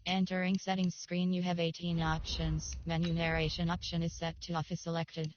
Entering settings screen, you have 18 options. Menu narration option is set to off is selected.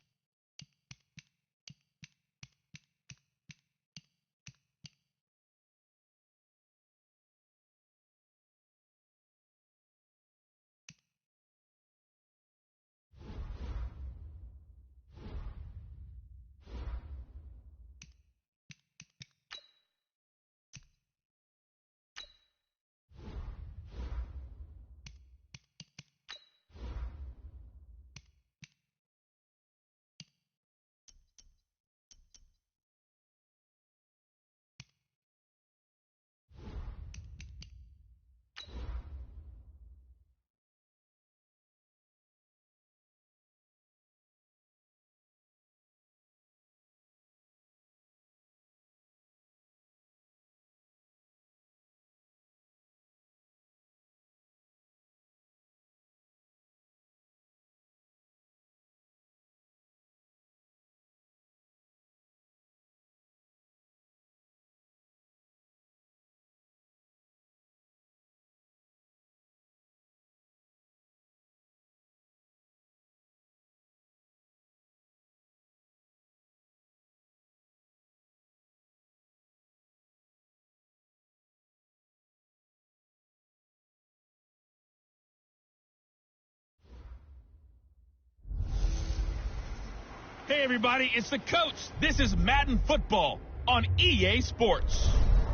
Hey everybody, it's the coach. This is Madden Football on EA Sports.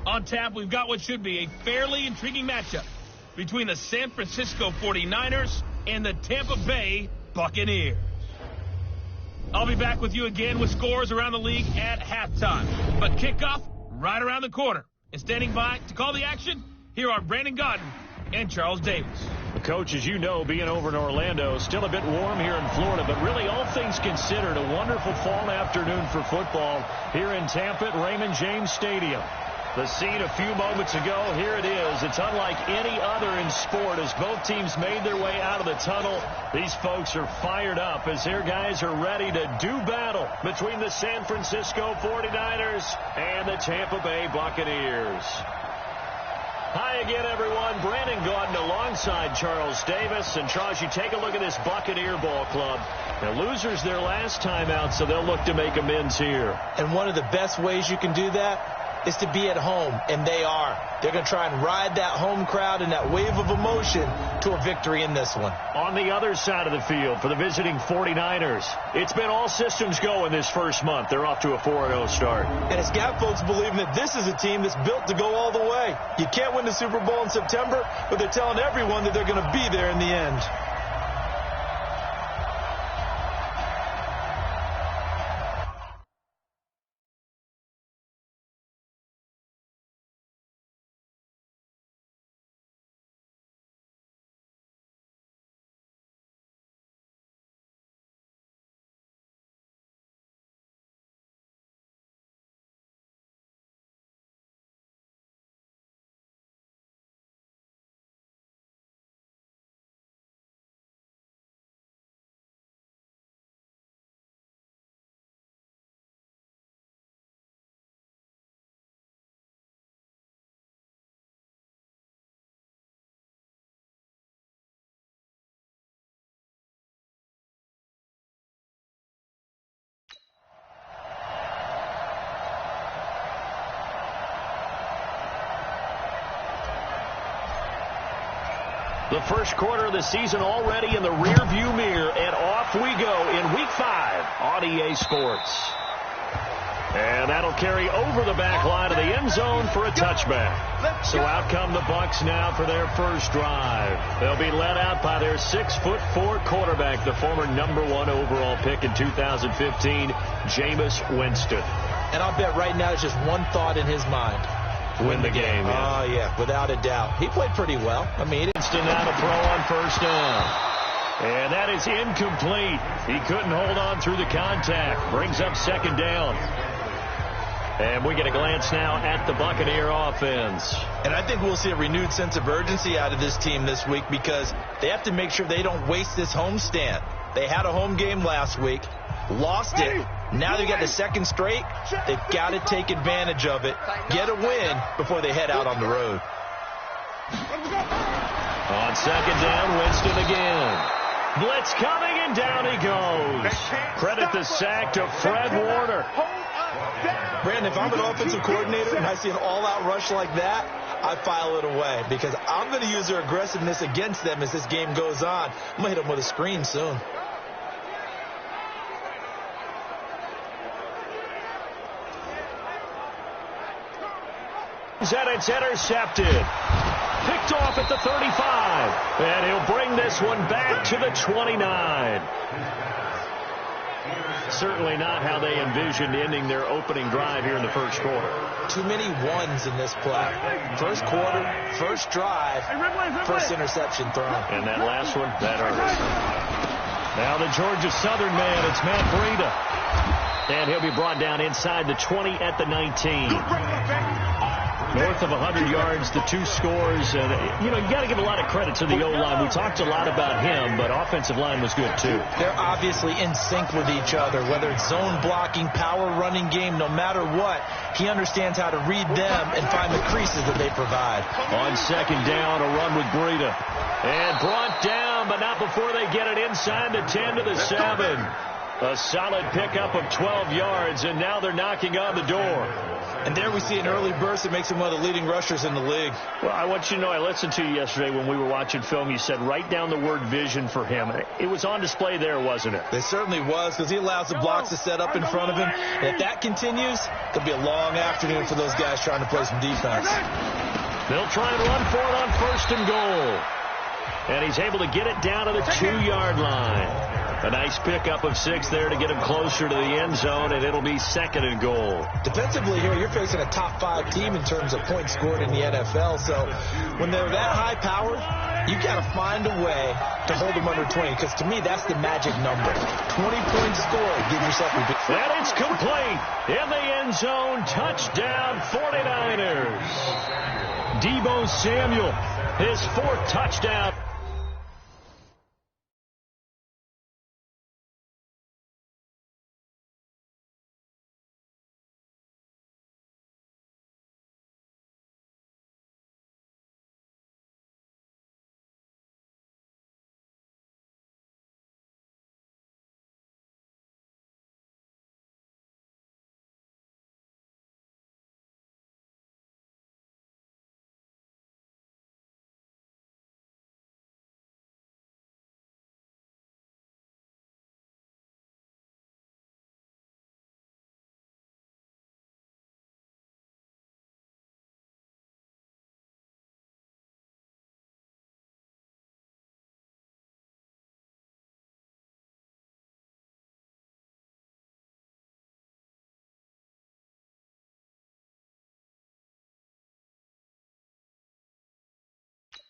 On tap, we've got what should be a fairly intriguing matchup between the San Francisco 49ers and the Tampa Bay Buccaneers. I'll be back with you again with scores around the league at halftime. But kickoff right around the corner. And standing by to call the action, here are Brandon Godden and Charles Davis. Coach, as you know, being over in Orlando, still a bit warm here in Florida, but really all things considered, a wonderful fall afternoon for football here in Tampa at Raymond James Stadium. The scene a few moments ago, here it is. It's unlike any other in sport as both teams made their way out of the tunnel. These folks are fired up as their guys are ready to do battle between the San Francisco 49ers and the Tampa Bay Buccaneers. Hi again, everyone. Brandon Gaudin alongside Charles Davis. And, Charles, you take a look at this Buccaneer ball club. Now, losers their last time out, so they'll look to make amends here. And one of the best ways you can do that is to be at home, and they are. They're going to try and ride that home crowd and that wave of emotion to a victory in this one. On the other side of the field for the visiting 49ers, it's been all systems go in this first month. They're off to a 4-0 start. And it's got folks believing that this is a team that's built to go all the way. You can't win the Super Bowl in September, but they're telling everyone that they're going to be there in the end. The first quarter of the season already in the rearview mirror, and off we go in Week 5 on EA Sports. And that'll carry over the back line of the end zone for a touchback. So out come the Bucs now for their first drive. They'll be led out by their 6'4" quarterback, the former #1 overall pick in 2015, Jameis Winston. And I'll bet right now there's just one thought in his mind. Win the game. Oh, yeah, without a doubt. He played pretty well. I mean, Winston now to throw on first down. And that is incomplete. He couldn't hold on through the contact. Brings up second down. And we get a glance now at the Buccaneer offense. And I think we'll see a renewed sense of urgency out of this team this week because they have to make sure they don't waste this homestand. They had a home game last week, lost it. Now they got the second straight. They've got to take advantage of it, get a win before they head out on the road. On second down, Winston again. Blitz coming, and down he goes. Credit the sack to Fred Warner. Brandon, if I'm an offensive coordinator and I see an all-out rush like that, I file it away because I'm going to use their aggressiveness against them as this game goes on. I'm going to hit them with a screen soon. And it's intercepted. Picked off at the 35. And he'll bring this one back to the 29. Certainly not how they envisioned ending their opening drive here in the first quarter. Too many ones in this play. First quarter, first drive, first interception thrown. And that last one, that hurts. Now the Georgia Southern man, it's Matt Breida. And he'll be brought down inside the 20 at the 19. North of 100 yards, the 2 scores. And, you got to give a lot of credit to the O-line. We talked a lot about him, but offensive line was good, too. They're obviously in sync with each other, whether it's zone blocking, power running game, no matter what. He understands how to read them and find the creases that they provide. On second down, a run with Breida. And brought down, but not before they get it inside the 10 to the 7. A solid pickup of 12 yards, and now they're knocking on the door. And there we see an early burst that makes him one of the leading rushers in the league. Well, I want you to know, I listened to you yesterday when we were watching film. You said write down the word vision for him. It was on display there, wasn't it? It certainly was, because he allows the blocks to set up in front of him. And if that continues, it'll be a long afternoon for those guys trying to play some defense. They'll try and run for it on first and goal. And he's able to get it down to the 2-yard line. A nice pickup of 6 there to get him closer to the end zone, and it'll be second and goal. Defensively here, you're facing a top 5 team in terms of points scored in the NFL. So when they're that high powered, you got to find a way to hold them under 20, because to me, that's the magic number. 20 points scored, give yourself a big... And it's complete in the end zone. Touchdown, 49ers. Deebo Samuel, his 4th touchdown.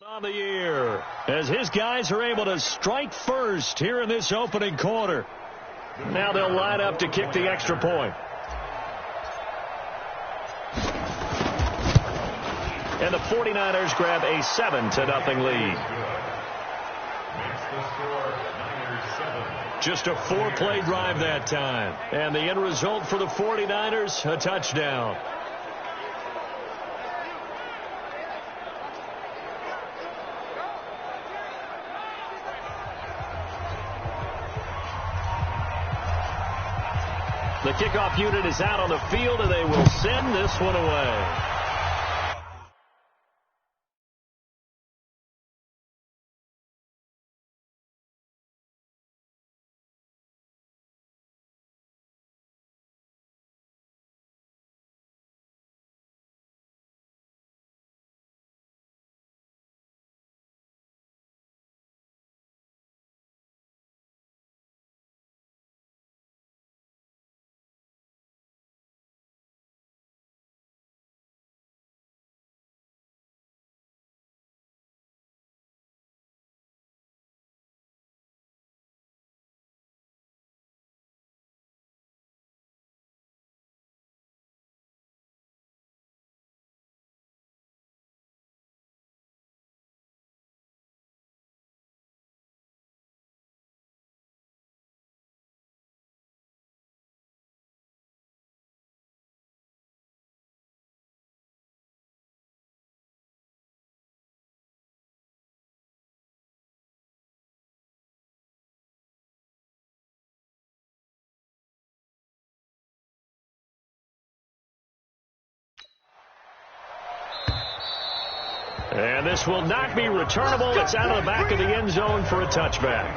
On the year as his guys are able to strike first here in this opening quarter. Now they'll line up to kick the extra point. And the 49ers grab a 7-0 lead. Just a 4-play drive that time. And the end result for the 49ers, a touchdown. The kickoff unit is out on the field, and they will send this one away. And this will not be returnable. It's out of the back of the end zone for a touchback.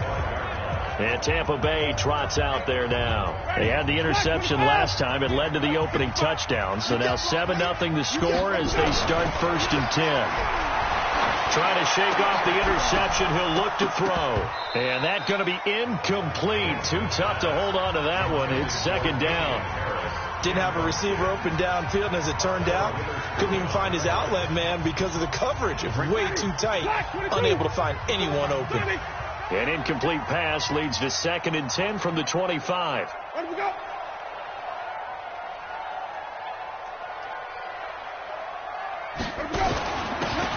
And Tampa Bay trots out there now. They had the interception last time. It led to the opening touchdown. So now 7-0 the score as they start 1st and 10. Trying to shake off the interception. He'll look to throw. And that's going to be incomplete. Too tough to hold on to that one. It's 2nd down. Didn't have a receiver open downfield, and as it turned out, couldn't even find his outlet man because of the coverage. It was way too tight. Unable to find anyone open. An incomplete pass leads to 2nd and 10 from the 25.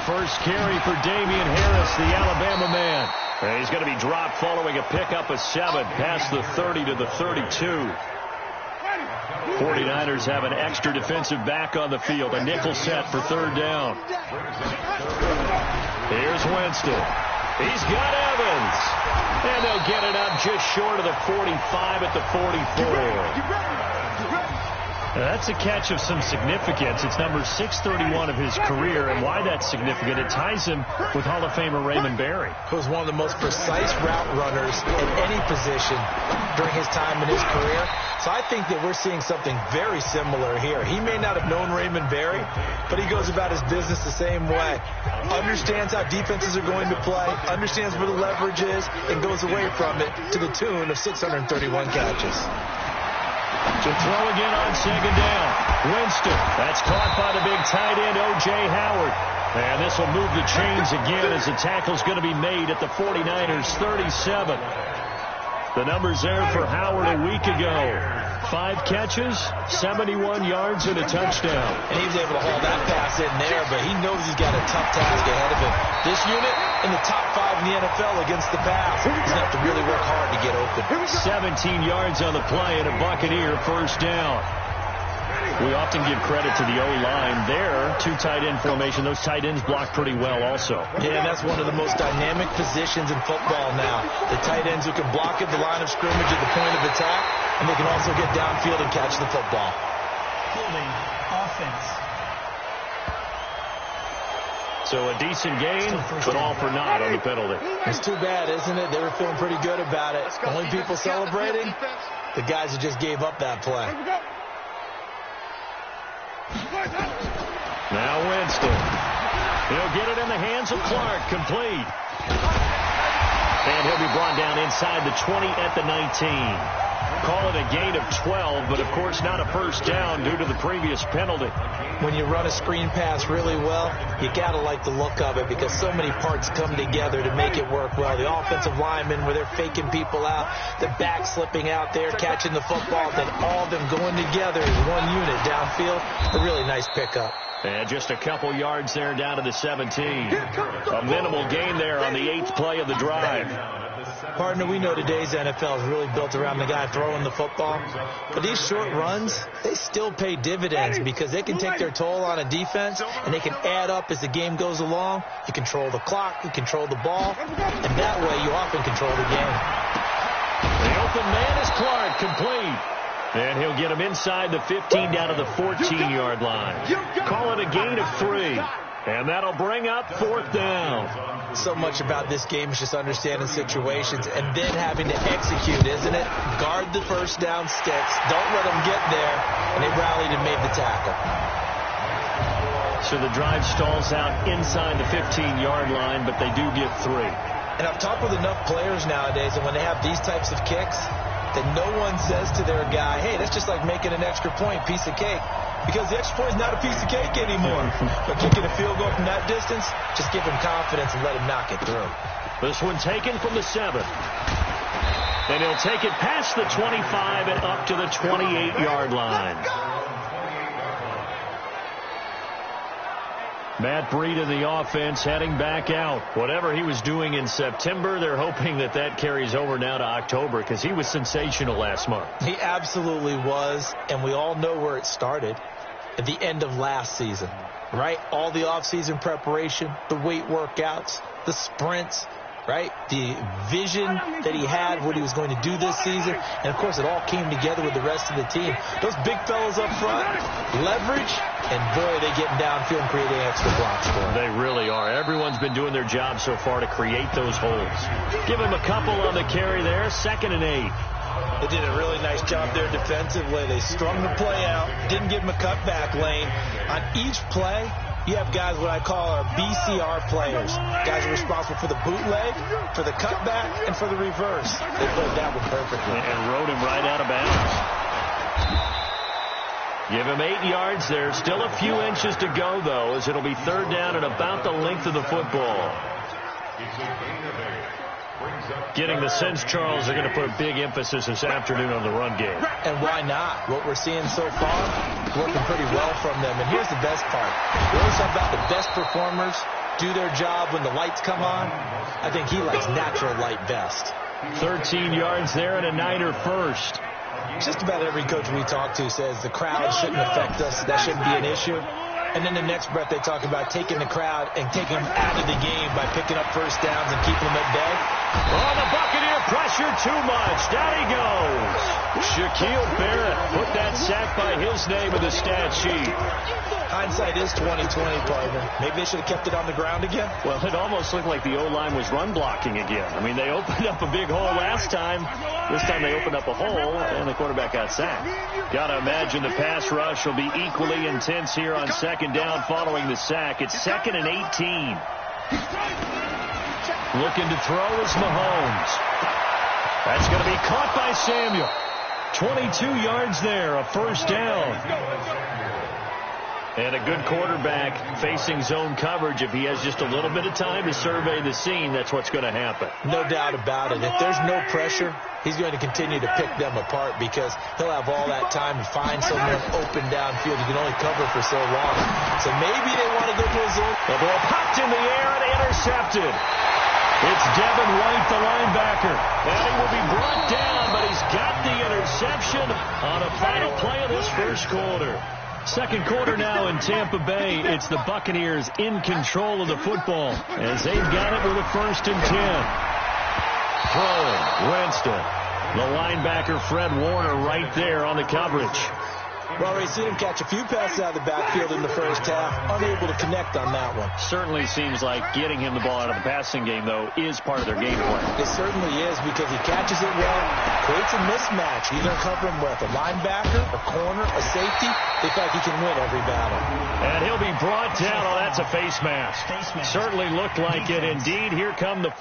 First carry for Damian Harris, the Alabama man. And he's going to be dropped following a pickup of 7 past the 30 to the 32. 49ers have an extra defensive back on the field. A nickel set for 3rd down. Here's Winston. He's got Evans. And they'll get it up just short of the 45 at the 44. Now that's a catch of some significance. It's number 631 of his career, and why that's significant, it ties him with Hall of Famer Raymond Berry. He was one of the most precise route runners at any position during his time in his career. So I think that we're seeing something very similar here. He may not have known Raymond Berry, but he goes about his business the same way. Understands how defenses are going to play, understands where the leverage is, and goes away from it to the tune of 631 catches. To throw again on 2nd down. Winston. That's caught by the big tight end, O.J. Howard. And this will move the chains again as the tackle's going to be made at the 49ers 37. The numbers there for Howard a week ago. 5 catches, 71 yards, and a touchdown. And he was able to haul that pass in there, but he knows he's got a tough task ahead of him. This unit in the top 5 in the NFL against the pass. He's going to have to really work hard to get open. 17 yards on the play and a Buccaneer 1st down. We often give credit to the O-line there. 2 tight end formation. Those tight ends block pretty well also. Yeah, and that's one of the most dynamic positions in football now. The tight ends who can block at the line of scrimmage at the point of attack, and they can also get downfield and catch the football. Holding offense. So a decent game, but all for naught on the penalty. It's too bad, isn't it? They were feeling pretty good about it. Only people celebrating, the guys who just gave up that play. Now Winston. He'll get it in the hands of Clark. Complete. And he'll be brought down inside the 20 at the 19. Call it a gain of 12, but of course not a 1st down due to the previous penalty. When you run a screen pass really well, you got to like the look of it because so many parts come together to make it work well. The offensive linemen, where they're faking people out, the back slipping out there, catching the football, then all of them going together as one unit downfield. A really nice pickup. And just a couple yards there down to the 17. A minimal gain there on the 8th play of the drive. Partner, we know today's NFL is really built around the guy throwing the football. But these short runs, they still pay dividends because they can take their toll on a defense and they can add up as the game goes along. You control the clock, you control the ball, and that way you often control the game. The open man is Clark, complete. And he'll get him inside the 15 down to the 14-yard line. Call it a gain of 3. And that'll bring up 4th down. So much about this game is just understanding situations and then having to execute, isn't it? Guard the 1st down sticks. Don't let them get there. And they rallied and made the tackle. So the drive stalls out inside the 15-yard line, but they do get 3. And I've talked with enough players nowadays, and when they have these types of kicks, that no one says to their guy, hey, that's just like making an extra point, piece of cake. Because the extra point is not a piece of cake anymore. But kicking a field goal from that distance, just give him confidence and let him knock it through. This one taken from the 7. And he'll take it past the 25 and up to the 28-yard line. Matt Breida, the offense, heading back out. Whatever he was doing in September, they're hoping that that carries over now to October because he was sensational last month. He absolutely was, and we all know where it started at the end of last season, right? All the offseason preparation, the weight workouts, the sprints, right? The vision that he had, what he was going to do this season. And, of course, it all came together with the rest of the team. Those big fellas up front, leverage, and, boy, they getting downfield and creating extra blocks for them. They really are. Everyone's been doing their job so far to create those holes. Give him a couple on the carry there, 2nd and 8. They did a really nice job there defensively. They strung the play out, didn't give him a cutback lane. On each play, you have guys what I call our BCR players. Guys are responsible for the bootleg, for the cutback, and for the reverse. They played that one perfectly. And rode him right out of bounds. Give him 8 yards there. Still a few inches to go, though, as it'll be 3rd down and about the length of the football. Getting the sense, Charles, they're going to put a big emphasis this afternoon on the run game. And why not? What we're seeing so far, working pretty well from them. And here's the best part. We always talk about the best performers do their job when the lights come on. I think he likes natural light best. 13 yards there and a Niner first. Just about every coach we talk to says the crowd shouldn't affect us. That shouldn't be an issue. And then the next breath they talk about taking the crowd and taking them out of the game by picking up first downs and keeping them at bay. Oh, the Buccaneer pressure too much. Down he goes. Shaquille Barrett put that sack by his name in the stat sheet. Hindsight is 20/20, partner. Maybe they should have kept it on the ground again. Well, it almost looked like the O-line was run blocking again. I mean, they opened up a big hole last time. This time they opened up a hole, and the quarterback got sacked. Got to imagine the pass rush will be equally intense here on 2nd down following the sack. It's 2nd and 18. Looking to throw is Mahomes. That's going to be caught by Samuel. 22 yards there, a 1st down. And a good quarterback facing zone coverage. If he has just a little bit of time to survey the scene, that's what's going to happen. No doubt about it. If there's no pressure, he's going to continue to pick them apart because he'll have all that time to find someone open downfield. You can only cover for so long. So maybe they want to go to a zone. The ball popped in the air and intercepted. It's Devin White, the linebacker. And he will be brought down, but he's got the interception on a final play of this first quarter. 2nd quarter now in Tampa Bay. It's the Buccaneers in control of the football as they've got it with a 1st and 10. Throwing, Winston. The linebacker, Fred Warner, right there on the coverage. Well, we've seen him catch a few passes out of the backfield in the first half. Unable to connect on that one. Certainly seems like getting him the ball out of the passing game, though, is part of their game plan. It certainly is because he catches it well, creates a mismatch. Either cover him with a linebacker, a corner, a safety. They feel like he can win every battle. And he'll be brought down. Oh, that's a face mask. Certainly looked like it. Indeed, here come the